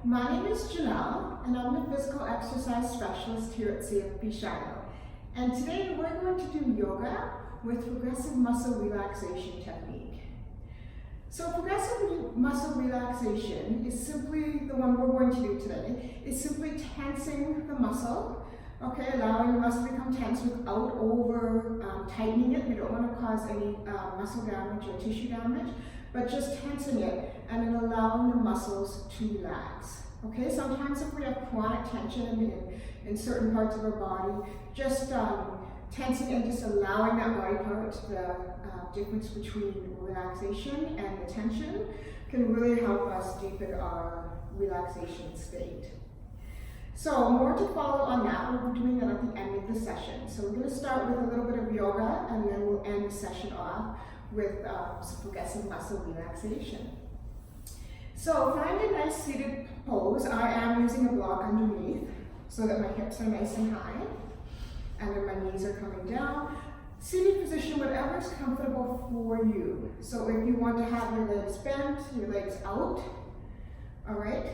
My name is Janelle, and I'm the physical exercise specialist here at CFP Shiloh. And today we're going to do yoga with progressive muscle relaxation technique. So progressive muscle relaxation is simply the one we're going to do today. It's simply tensing the muscle, okay, allowing the muscle to become tense without tightening it. We don't want to cause any muscle damage or tissue damage, but just tensing it and then allowing the muscles to relax. Okay, sometimes if we have chronic tension in certain parts of our body, just tensing and just allowing that body part, the difference between relaxation and the tension can really help us deepen our relaxation state. So more to follow on that. We'll be doing that at the end of the session. So we're going to start with a little bit of yoga and then we'll end the session off with some progressive muscle relaxation. So find a nice seated pose. I am using a block underneath so that my hips are nice and high and then my knees are coming down. Seated position, whatever is comfortable for you. So if you want to have your legs bent, your legs out, all right?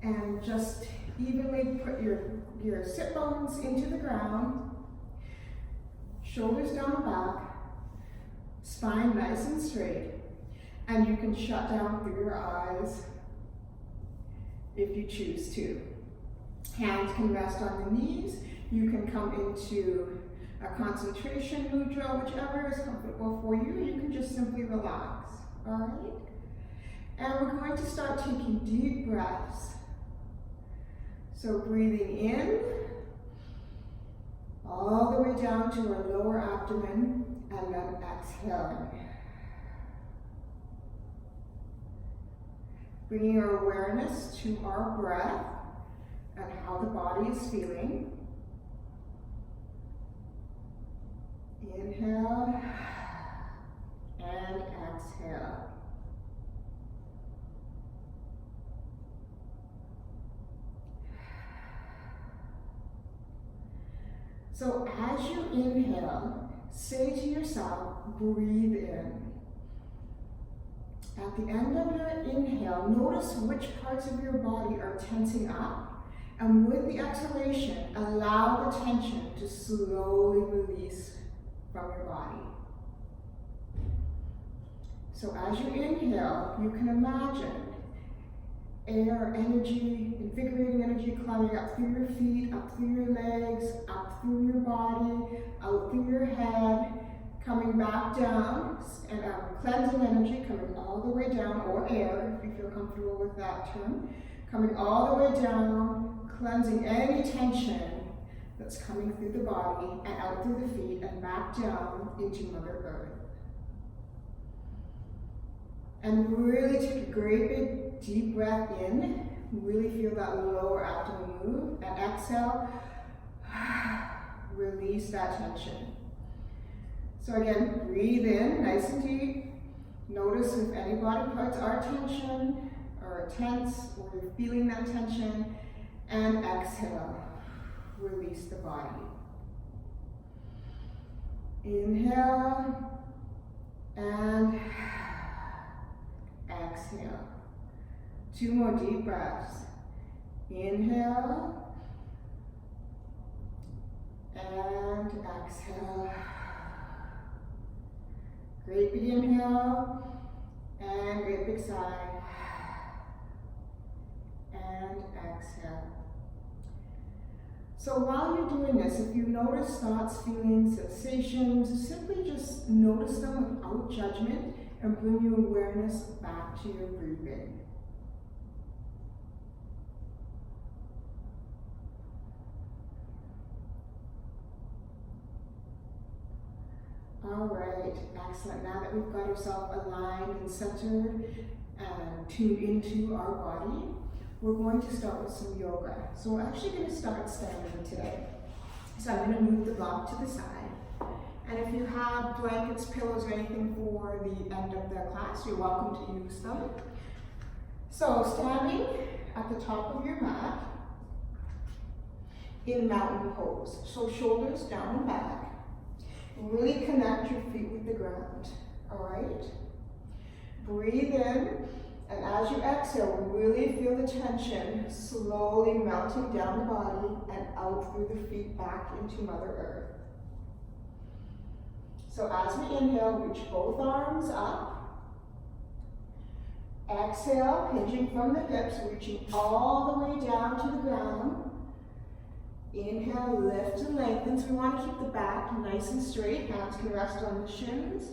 And just evenly put your sit bones into the ground, shoulders down the back, spine nice and straight, and you can shut down through your eyes if you choose to. Hands can rest on the knees. You can come into a concentration mudra, whichever is comfortable for you. You can just simply relax, all right? And we're going to start taking deep breaths. So breathing in, all the way down to our lower abdomen, and then exhaling. Bringing our awareness to our breath and how the body is feeling. Inhale and exhale. So as you inhale, say to yourself, breathe in. At the end of your inhale, notice which parts of your body are tensing up, and with the exhalation, allow the tension to slowly release from your body. So as you inhale, you can imagine air, energy, invigorating energy climbing up through your feet, up through your legs, up through your body, out through your head, coming back down, and cleansing energy coming all the way down, or air, if you feel comfortable with that term, coming all the way down, cleansing any tension that's coming through the body and out through the feet and back down into Mother Earth. And really take a great big deep breath in. Really feel that lower abdomen move. And exhale, release that tension. So again, breathe in nice and deep. Notice if any body parts are tension or tense, or you're feeling that tension. And exhale, release the body. Inhale and exhale. 2 more deep breaths. Inhale and exhale. Great big inhale and great big sigh. And exhale. So while you're doing this, if you notice thoughts, feelings, sensations, simply just notice them without judgment and bring your awareness back to your breathing. All right, excellent. Now that we've got ourselves aligned and centered and tuned into our body, we're going to start with some yoga. So we're actually going to start standing today. So I'm going to move the block to the side. And if you have blankets, pillows, or anything for the end of the class, you're welcome to use them. So standing at the top of your mat in mountain pose. So shoulders down and back. Really connect your feet with the ground, all right? Breathe in And as you exhale, really feel the tension slowly melting down the body and out through the feet back into Mother Earth. So as we inhale, reach both arms up. Exhale, hinging from the hips, reaching all the way down to the ground. Inhale, lift and lengthen. So we want to keep the back nice and straight. Hands can rest on the shins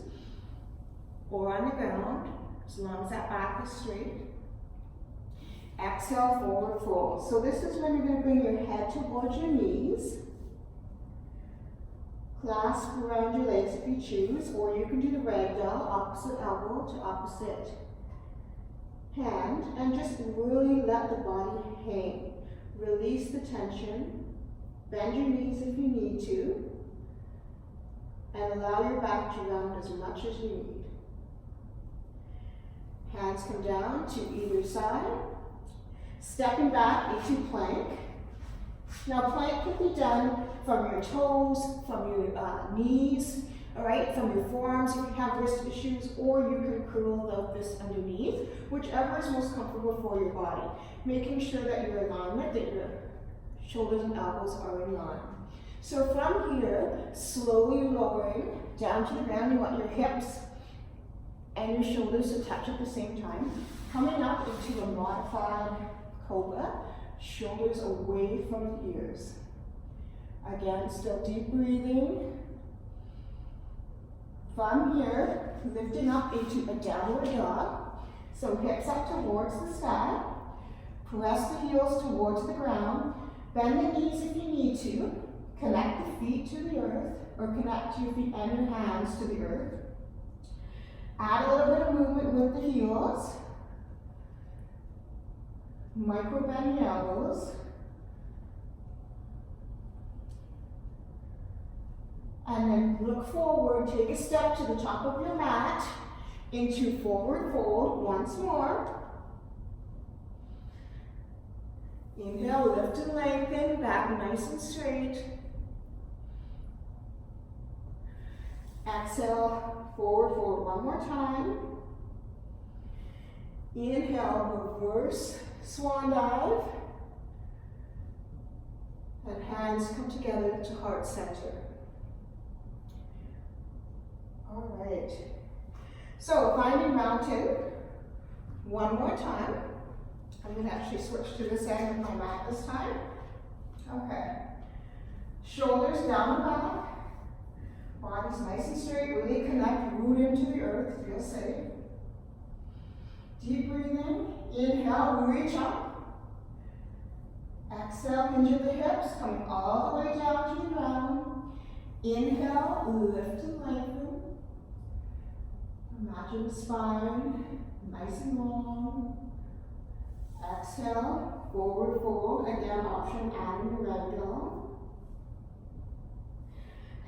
or on the ground, as long as that back is straight. Exhale, forward fold. So this is when you're going to bring your head towards your knees. Clasp around your legs if you choose, or you can do the ragdoll, opposite elbow to opposite hand, and just really let the body hang. Release the tension. Bend your knees if you need to, and allow your back to round as much as you need. Hands come down to either side. Stepping back into plank. Now plank can be done from your toes, from your knees, all right, from your forearms if you have wrist issues, or you can curl the fists underneath, whichever is most comfortable for your body. Making sure that your alignment, that your shoulders and elbows are in line. So from here, slowly lowering down to the ground, you want your hips and your shoulders to touch at the same time. Coming up into a modified cobra, shoulders away from the ears. Again, still deep breathing. From here, lifting up into a downward dog. So hips up towards the sky. Press the heels towards the ground. Bend the knees if you need to. Connect the feet to the earth, or connect your feet and your hands to the earth. Add a little bit of movement with the heels. Micro bend the elbows. And then look forward, take a step to the top of your mat into forward fold once more. Inhale, lift and lengthen, back nice and straight. Exhale, forward fold one more time. Inhale, reverse swan dive. And hands come together to heart center. All right. So finding mountain one more time. I'm going to actually switch to this end of my mat this time. Okay. Shoulders down the back. Body's nice and straight. Really connect, root into the earth. Feel safe. Deep breathing. Inhale, reach up. Exhale, hinge at the hips, coming all the way down to the ground. Inhale, lift and lengthen. Imagine the spine, nice and long. Exhale, forward fold. Again, option adding the ragdoll.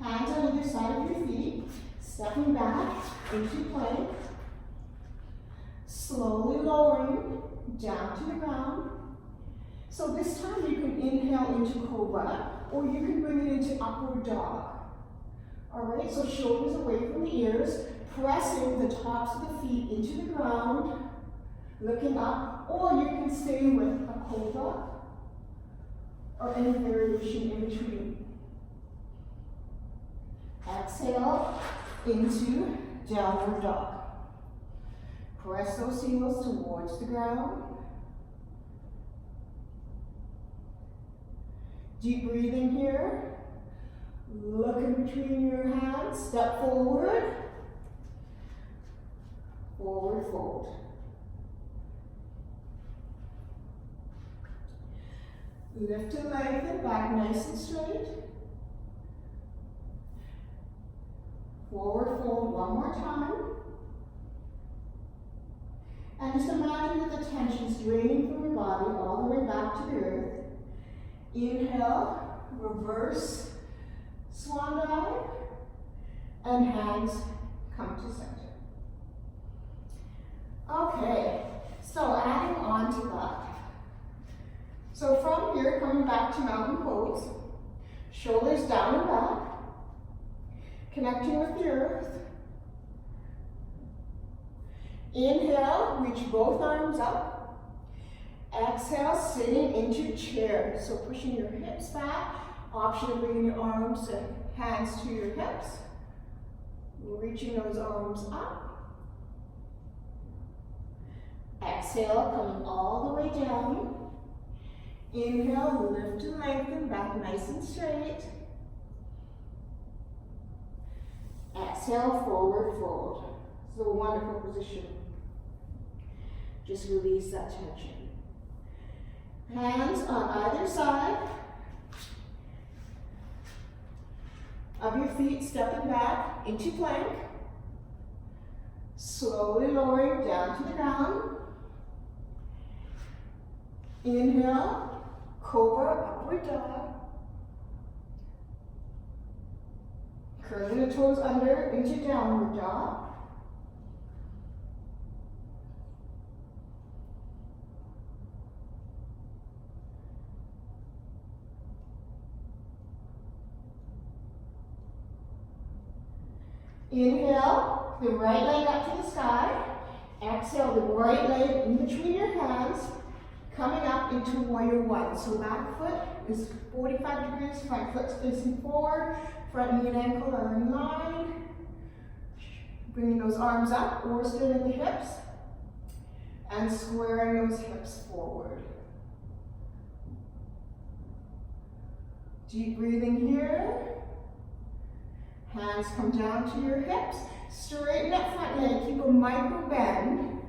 Hands on either side of your feet. Stepping back into plank. Slowly lowering down to the ground. So this time you can inhale into cobra, or you can bring it into upward dog. All right, so shoulders away from the ears, pressing the tops of the feet into the ground, looking up, or you can stay with a cobra or any variation in between. Exhale into downward dog. Press those heels towards the ground. Deep breathing here. Look in between your hands. Step forward. Forward fold. Lift and lengthen, back nice and straight. Forward fold one more time. And just imagine that the tension's draining from your body all the way back to the earth. Inhale, reverse swan dive, and hands come to center. Okay, so adding on to that. So from here, coming back to mountain pose, shoulders down and back, connecting with the earth. Inhale, reach both arms up. Exhale, sitting into chair. So pushing your hips back, option bringing your arms and hands to your hips. Reaching those arms up. Exhale, coming all the way down. Inhale, lift and lengthen, back nice and straight. Exhale, forward fold. It's a wonderful position. Just release that tension. Hands on either side of your feet, stepping back into plank. Slowly lowering down to the ground. Inhale, cobra, upward dog. Curling the toes under into downward dog. Inhale, the right leg up to the sky. Exhale, the right leg in between your hands, coming up into warrior one. So back foot is 45 degrees, front foot facing forward, front knee and ankle are in line. Bringing those arms up or still at the hips, and squaring those hips forward. Deep breathing here. Hands come down to your hips. Straighten that front leg, keep a micro bend,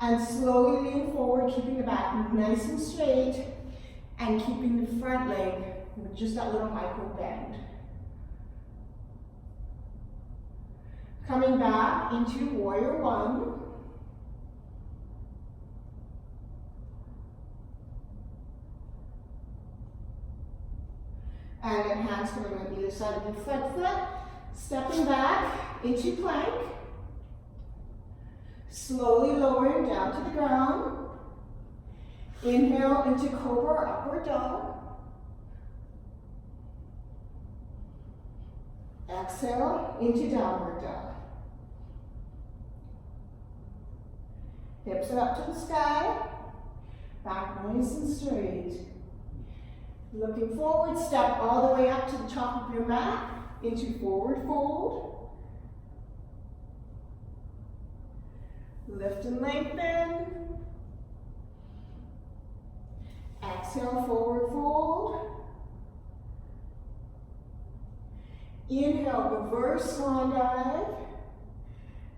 and slowly lean forward, keeping the back nice and straight, and keeping the front leg with just that little micro bend. Coming back into warrior one. And then hands coming on either side of your front foot. Stepping back into plank. Slowly lowering down to the ground. Inhale into cobra, upward dog. Exhale into downward dog. Hips are up to the sky. Back nice and straight. Looking forward, step all the way up to the top of your mat into forward fold. Lift and lengthen. Exhale, forward fold. Inhale, reverse swan dive.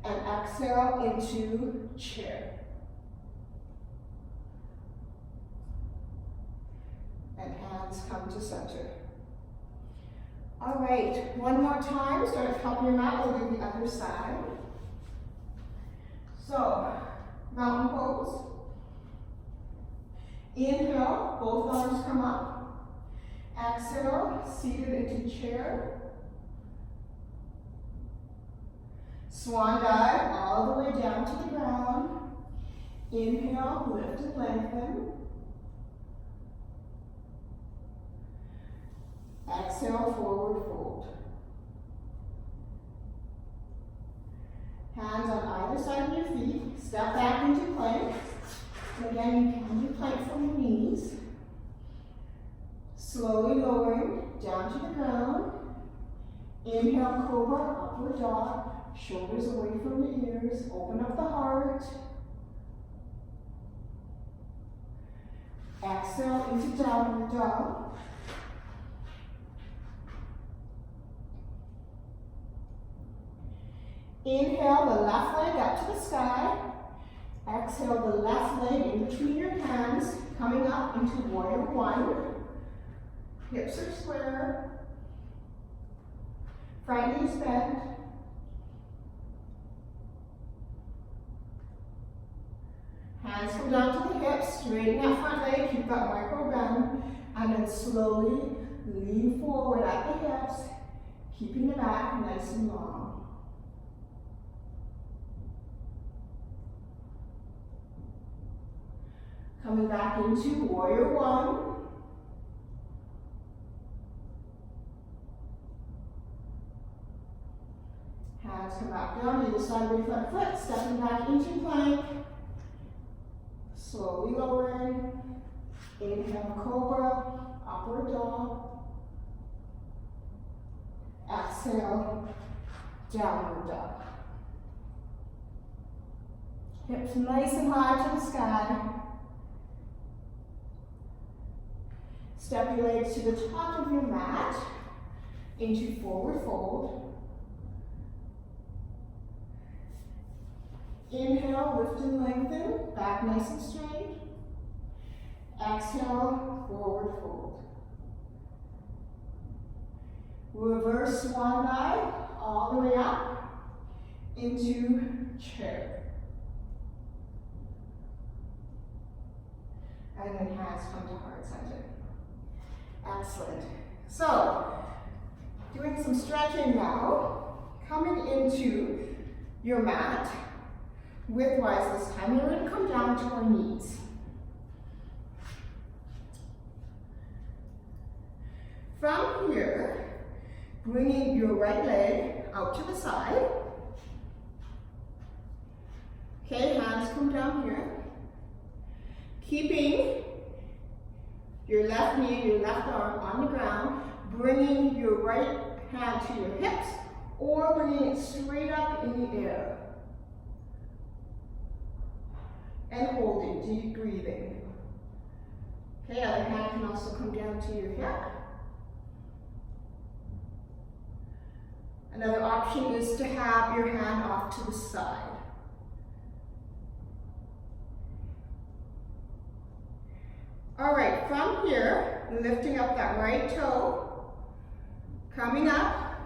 And exhale into chair. And hands come to center. All right, one more time. Start at the top of your mat, we'll do the other side. So, mountain pose. Inhale, both arms come up. Exhale, seated into chair. Swan dive all the way down to the ground. Inhale, lift and lengthen. Exhale, forward fold. Hands on either side of your feet. Step back into plank. Again, you can do plank from your knees. Slowly lowering down to the ground. Inhale, cobra, upward dog. Shoulders away from the ears. Open up the heart. Exhale into downward dog. Inhale the left leg up to the sky. Exhale the left leg in between your hands, coming up into warrior one. Hips are square. Front knees bent. Hands come down to the hips, straighten that front leg, keep that micro bend, and then slowly lean forward at the hips, keeping the back nice and long. Coming back into warrior one. Hands come back down, either side of your front foot, stepping back into plank, slowly lowering. Inhale, cobra, upward dog. Exhale, downward dog. Hips nice and high to the sky. Step your legs to the top of your mat into forward fold. Inhale, lift and lengthen, back nice and straight. Exhale, forward fold. Reverse swan dive all the way up into chair. And then hands come to heart center. Excellent. So, doing some stretching now. Coming into your mat, widthwise this time. We're going to come down to our knees. From here, bringing your right leg out to the side. Okay, hands come down here. Keeping your left knee, your left arm on the ground, bringing your right hand to your hips, or bringing it straight up in the air. And holding, deep breathing. Okay, other hand can also come down to your hip. Another option is to have your hand off to the side. All right, from here, lifting up that right toe, coming up,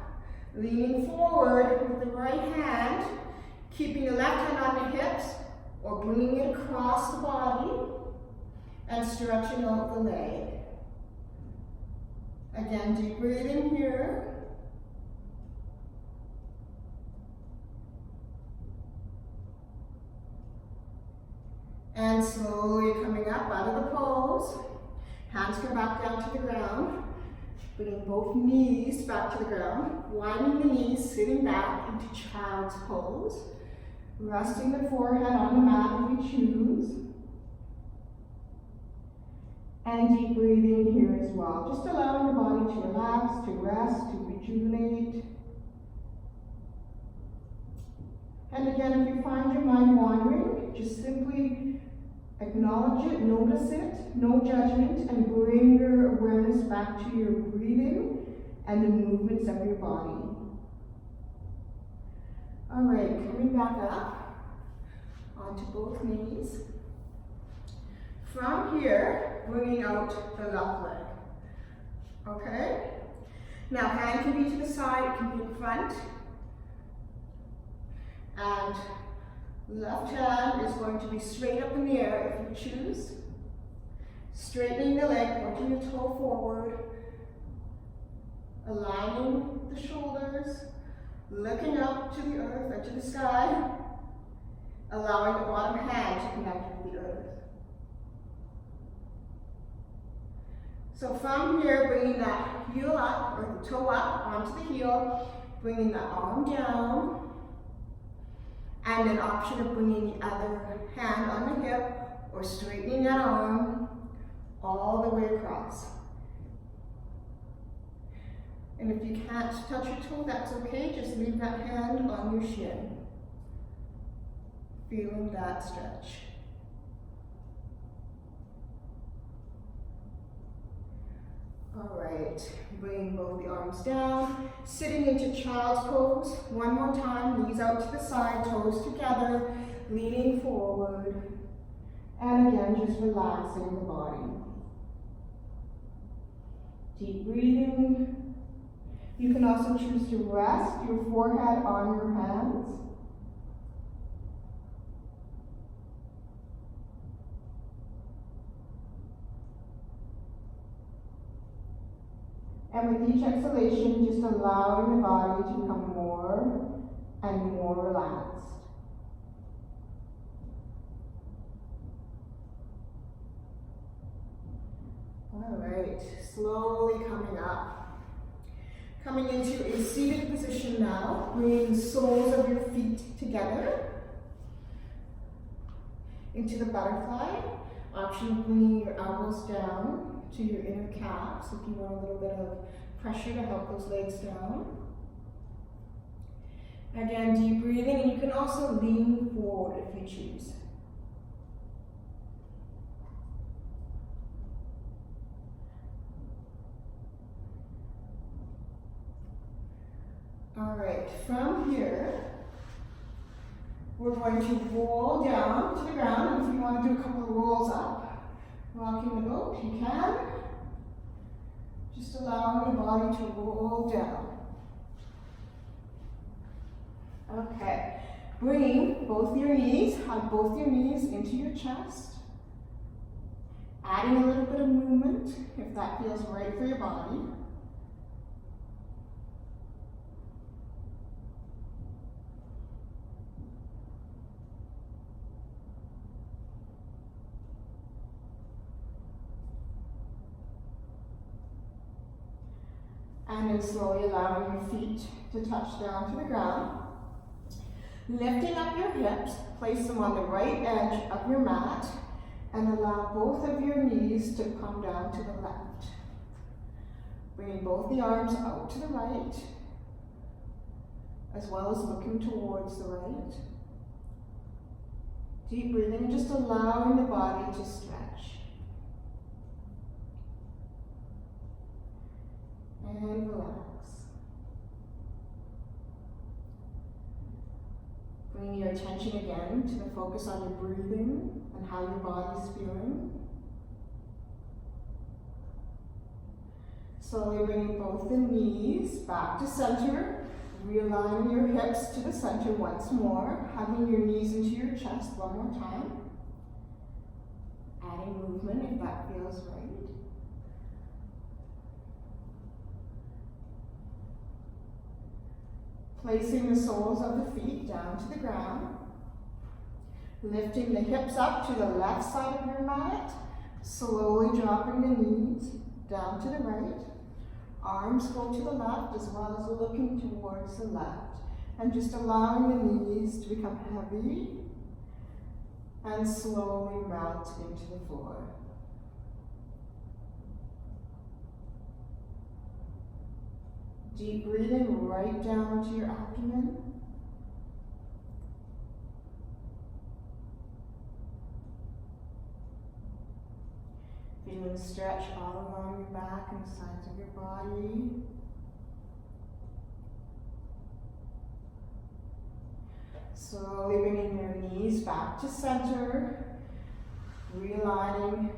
leaning forward with the right hand, keeping the left hand on the hips, or bringing it across the body, and stretching out the leg. Again, deep breathing here. And slowly coming up out of the pose. Hands come back down to the ground. Bringing both knees back to the ground. Widening the knees, sitting back into child's pose. Resting the forehead on the mat if you choose. And deep breathing here as well. Just allowing the body to relax, to rest, to rejuvenate. And again, if you find your mind wandering, just simply acknowledge it, notice it, no judgment, and bring your awareness back to your breathing and the movements of your body. All right, coming back up onto both knees. From here, bringing out the left leg. Okay? Now, hand can be to the side, it can be in front. And left hand is going to be straight up in the air if you choose. Straightening the leg, pointing your toe forward. Aligning the shoulders. Looking up to the earth or to the sky. Allowing the bottom hand to connect with the earth. So from here, bringing that heel up, or the toe up onto the heel. Bringing the arm down. And an option of bringing the other hand on the hip or straightening that arm all the way across. And if you can't touch your toe, that's okay. Just leave that hand on your shin. Feeling that stretch. All right, bring both the arms down, sitting into child's pose. One more time, knees out to the side, toes together, leaning forward. And again, just relaxing the body. Deep breathing. You can also choose to rest your forehead on your hands. And with each exhalation, just allowing the body to become more and more relaxed. All right, slowly coming up. Coming into a seated position now, bringing the soles of your feet together into the butterfly. Option of bringing your elbows down to your inner calves if you want a little bit of pressure to help those legs down. Again, deep breathing, and you can also lean forward if you choose. All right, from here, we're going to roll down to the ground. And if you want to do a couple of rolls up, rocking the boat, you can. Just allowing the body to roll down. Okay, bring both your knees, hug both your knees into your chest. Adding a little bit of movement if that feels right for your body. And then slowly allowing your feet to touch down to the ground. Lifting up your hips, place them on the right edge of your mat, and allow both of your knees to come down to the left. Bringing both the arms out to the right, as well as looking towards the right. Deep breathing, just allowing the body to stretch. And relax. Bring your attention again to the focus on your breathing and how your body's feeling. Slowly bringing both the knees back to center. Realigning your hips to the center once more. Hugging your knees into your chest one more time. Adding movement if that feels right. Placing the soles of the feet down to the ground. Lifting the hips up to the left side of your mat. Slowly dropping the knees down to the right. Arms go to the left as well as looking towards the left. And just allowing the knees to become heavy and slowly melt into the floor. Deep breathing right down to your abdomen. Feeling the stretch all along your back and the sides of your body. Slowly bringing your knees back to center. Realigning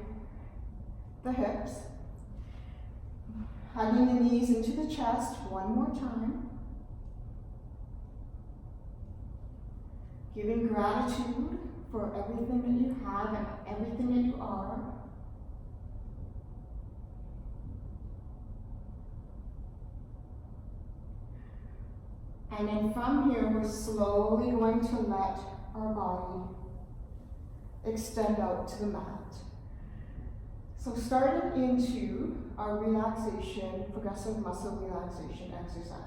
the hips. Hugging the knees into the chest one more time. Giving gratitude for everything that you have and everything that you are. And then from here, we're slowly going to let our body extend out to the mat. So starting into our relaxation, progressive muscle relaxation exercise.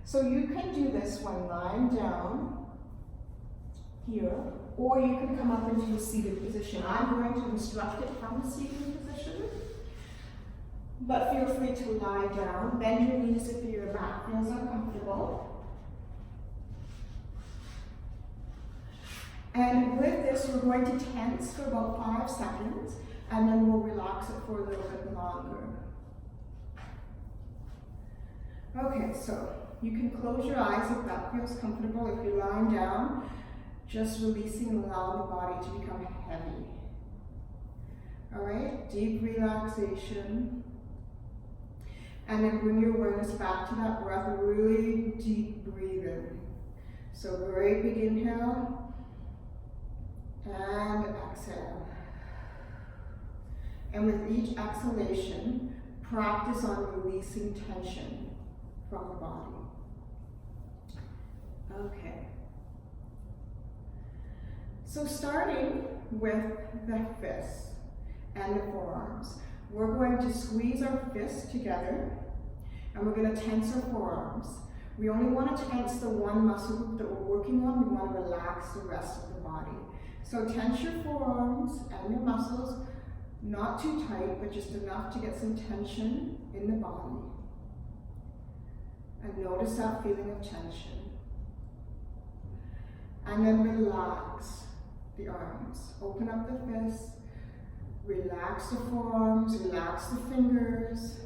So you can do this when lying down here, or you can come up into a seated position. I'm going to instruct it from a seated position, but feel free to lie down. Bend your knees if your back feels uncomfortable. And with this, we're going to tense for about 5 seconds, and then we'll relax it for a little bit longer. Okay, so you can close your eyes if that feels comfortable. If you're lying down, just releasing and allowing the body to become heavy. All right, deep relaxation. And then bring your awareness back to that breath, really deep breathing. So very big inhale. And exhale. And with each exhalation, practice on releasing tension from the body. Okay. So starting with the fists and the forearms, we're going to squeeze our fists together And we're going to tense our forearms. We only want to tense the one muscle group that we're working on. We want to relax the rest of the body. So tense your forearms and your muscles, not too tight, but just enough to get some tension in the body. And notice that feeling of tension. And then relax the arms. Open up the fists. Relax the forearms, relax the fingers.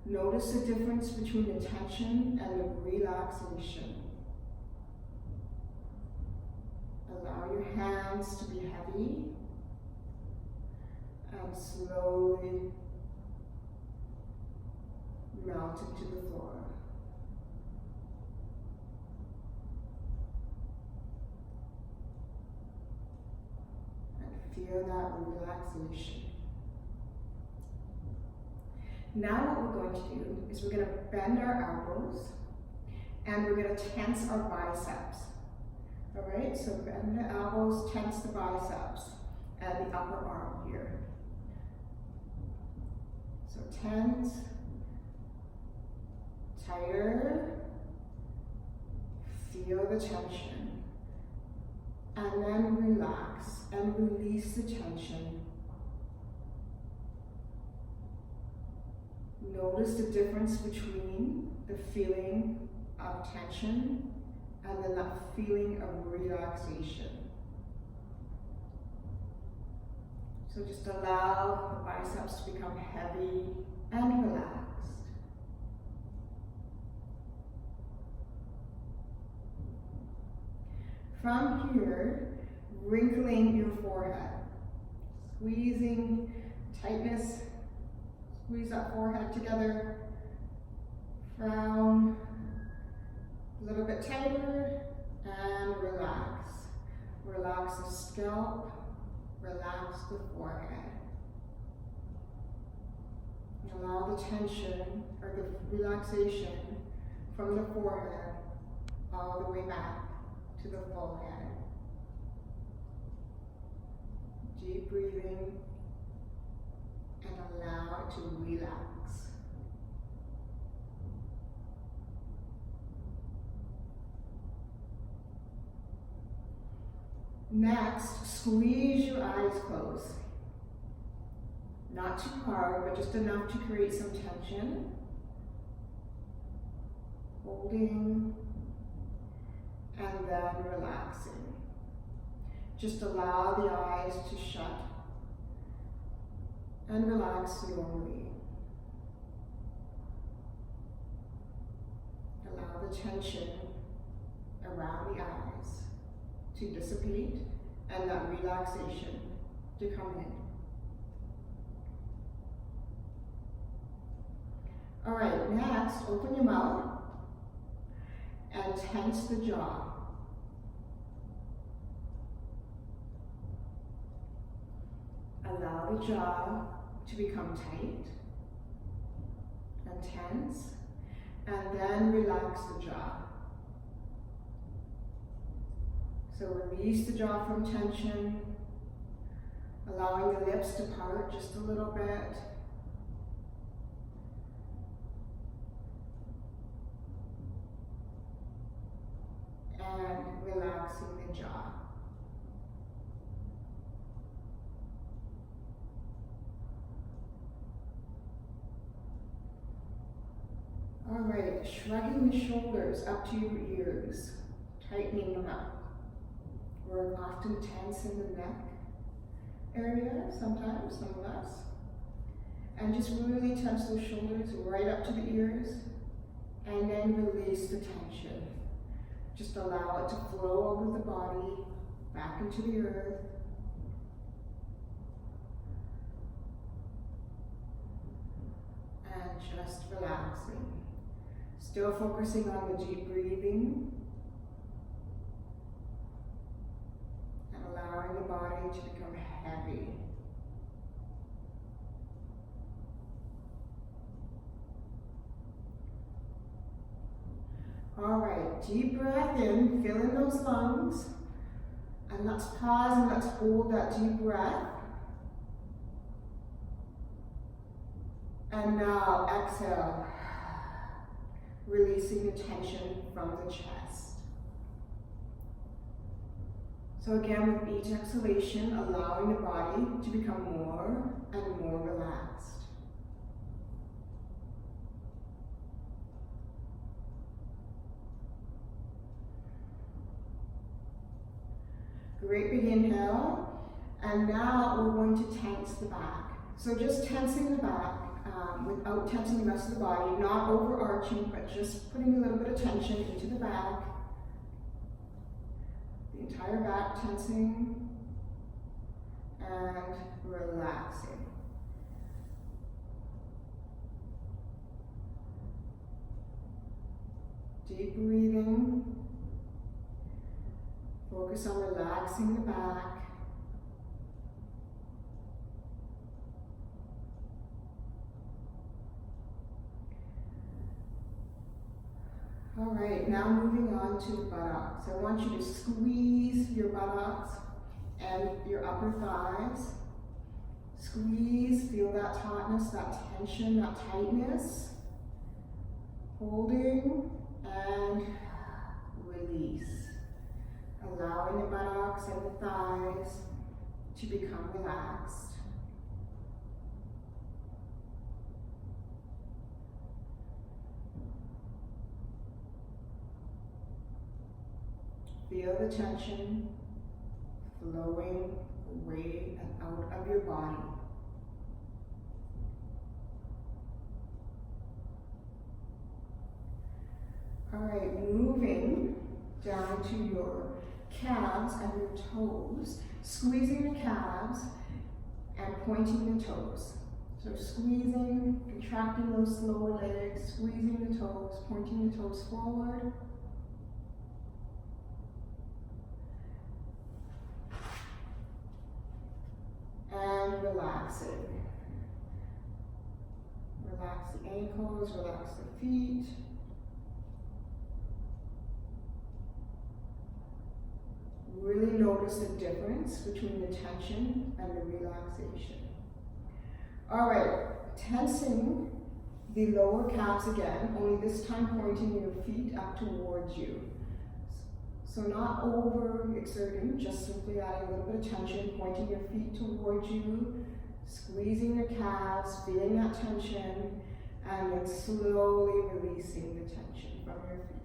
Notice the difference between the tension and the relaxation. Allow your hands to be heavy and slowly melt into the floor. And feel that relaxation. Now what we're going to do is we're going to bend our elbows and we're going to tense our biceps. All right, so bend the elbows, tense the biceps and the upper arm here. So tense, tighter, feel the tension, and then relax and release the tension. Notice the difference between the feeling of tension and then that feeling of relaxation. So just allow the biceps to become heavy and relaxed. From here, wrinkling your forehead, squeezing tightness. Squeeze that forehead together, frown, a little bit tighter, and relax. Relax the scalp, relax the forehead. And allow the tension, or the relaxation from the forehead all the way back to the forehead. Deep breathing. And allow it to relax. Next, squeeze your eyes closed. Not too hard, but just enough to create some tension. Holding, and then relaxing. Just allow the eyes to shut and relax normally. Allow the tension around the eyes to dissipate and that relaxation to come in. All right, next, open your mouth and tense the jaw. Allow the jaw to become tight and tense, and then relax the jaw. So release the jaw from tension, allowing the lips to part just a little bit. And relaxing the jaw. All right, shrugging the shoulders up to your ears, tightening them up. We're often tense in the neck area, sometimes, some of us. And just really tense those shoulders right up to the ears, and then release the tension. Just allow it to flow over the body, back into the earth. And just relaxing. Still focusing on the deep breathing. And allowing the body to become heavy. All right, deep breath in, fill in those lungs. And let's pause and let's hold that deep breath. And now exhale. releasing the tension from the chest. So again, with each exhalation, allowing the body to become more and more relaxed. Great big inhale, and now we're going to tense the back. So just tensing the back without tensing the rest of the body, not overarching, but just putting a little bit of tension into the back. The entire back tensing and relaxing. Deep breathing. Focus on relaxing the back. All right, now moving on to the buttocks. I want you to squeeze your buttocks and your upper thighs. Squeeze, feel that tautness, that tension, that tightness. Holding and release. Allowing the buttocks and the thighs to become relaxed. Feel the tension flowing away and out of your body. All right, moving down to your calves and your toes, squeezing the calves and pointing the toes. So squeezing, contracting those lower legs, squeezing the toes, pointing the toes forward. And relaxing. Relax the ankles, relax the feet. Really notice the difference between the tension and the relaxation. All right, tensing the lower calves again, only this time pointing your feet up towards you. So not over exerting, just simply adding a little bit of tension, pointing your feet towards you, squeezing the calves, feeling that tension, and then slowly releasing the tension from your feet.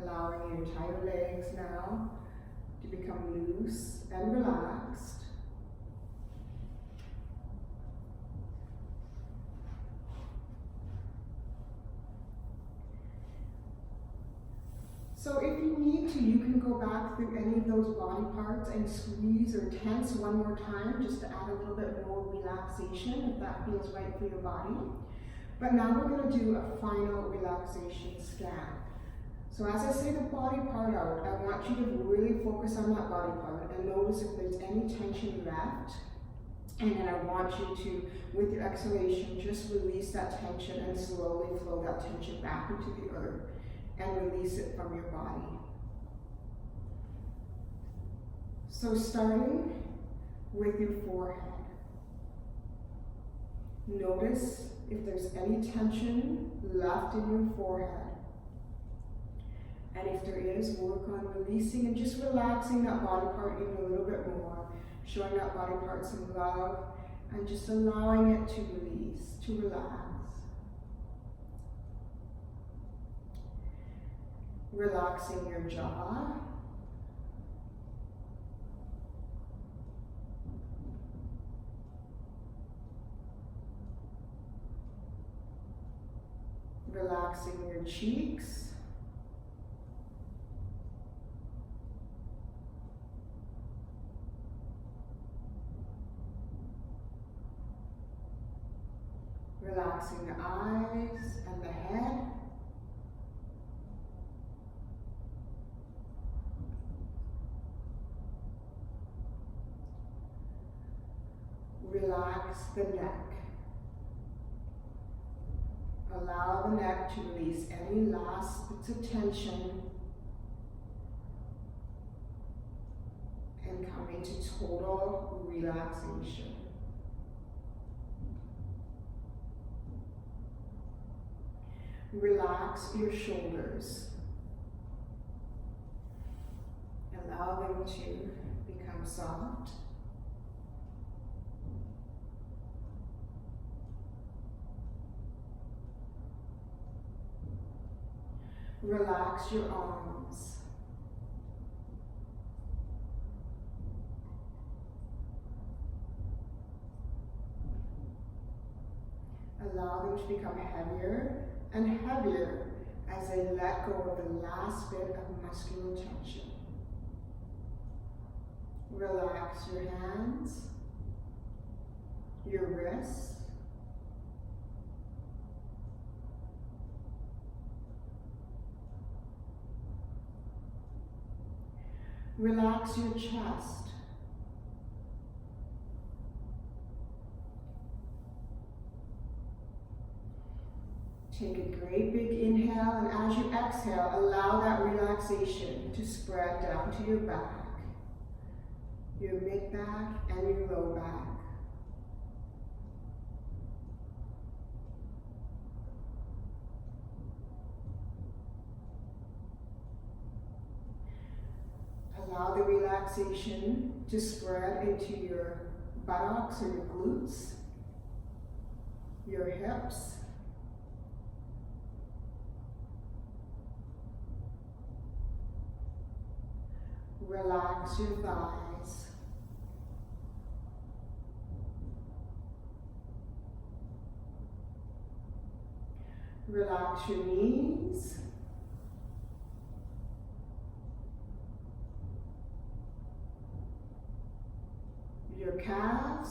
Allowing your entire legs now to become loose and relaxed. So if you need to, you can go back through any of those body parts and squeeze or tense one more time just to add a little bit more relaxation if that feels right for your body. But now we're going to do a final relaxation scan. So as I say the body part out, I want you to really focus on that body part and notice if there's any tension left. And then I want you to, with your exhalation, just release that tension and slowly flow that tension back into the earth and release it from your body. So starting with your forehead. Notice if there's any tension left in your forehead. And if there is, work on releasing and just relaxing that body part even a little bit more, showing that body part some love, and just allowing it to release, to relax. Relaxing your jaw. Relaxing your cheeks. Relaxing the eyes and the head. Relax the neck. Allow the neck to release any last bits of tension and come into total relaxation. Relax your shoulders. Allow them to become soft. Relax your arms. Allow them to become heavier and heavier as they let go of the last bit of muscular tension. Relax your hands, your wrists, relax your chest. Take a great big inhale, and as you exhale, allow that relaxation to spread down to your back, your mid-back, and your low back. Allow the relaxation to spread into your buttocks or your glutes, your hips, relax your thighs. Relax your knees. Your calves,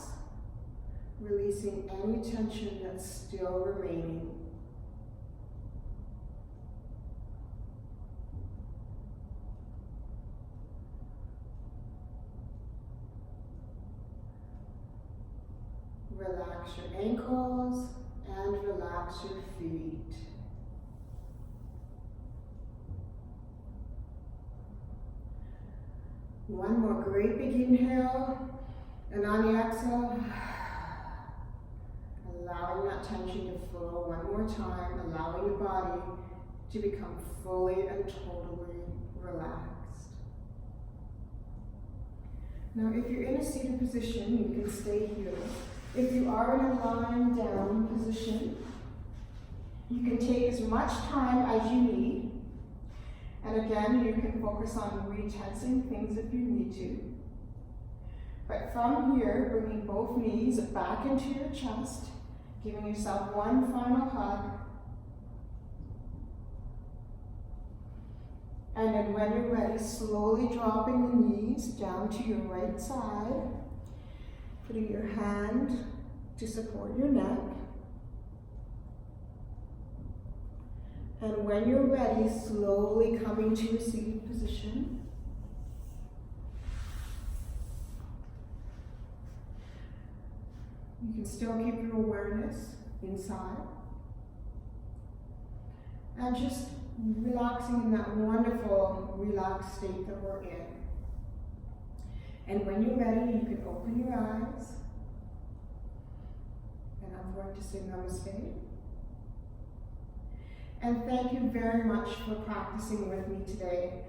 releasing any tension that's still remaining. Relax your ankles and relax your feet. One more great big inhale, and on the exhale, allowing that tension to flow one more time, allowing your body to become fully and totally relaxed. Now, if you're in a seated position, you can stay here. If you are in a lying down position, you can take as much time as you need. And again, you can focus on retensing things if you need to. But from here, bringing both knees back into your chest, giving yourself one final hug. And then when you're ready, slowly dropping the knees down to your right side, putting your hand to support your neck. And when you're ready, slowly coming to a seated position. You can still keep your awareness inside. And just relaxing in that wonderful, relaxed state that we're in. And when you're ready, you can open your eyes. And I'm going to say namaste. And thank you very much for practicing with me today.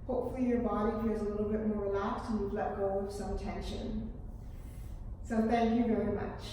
Hopefully your body feels a little bit more relaxed and you've let go of some tension. So thank you very much.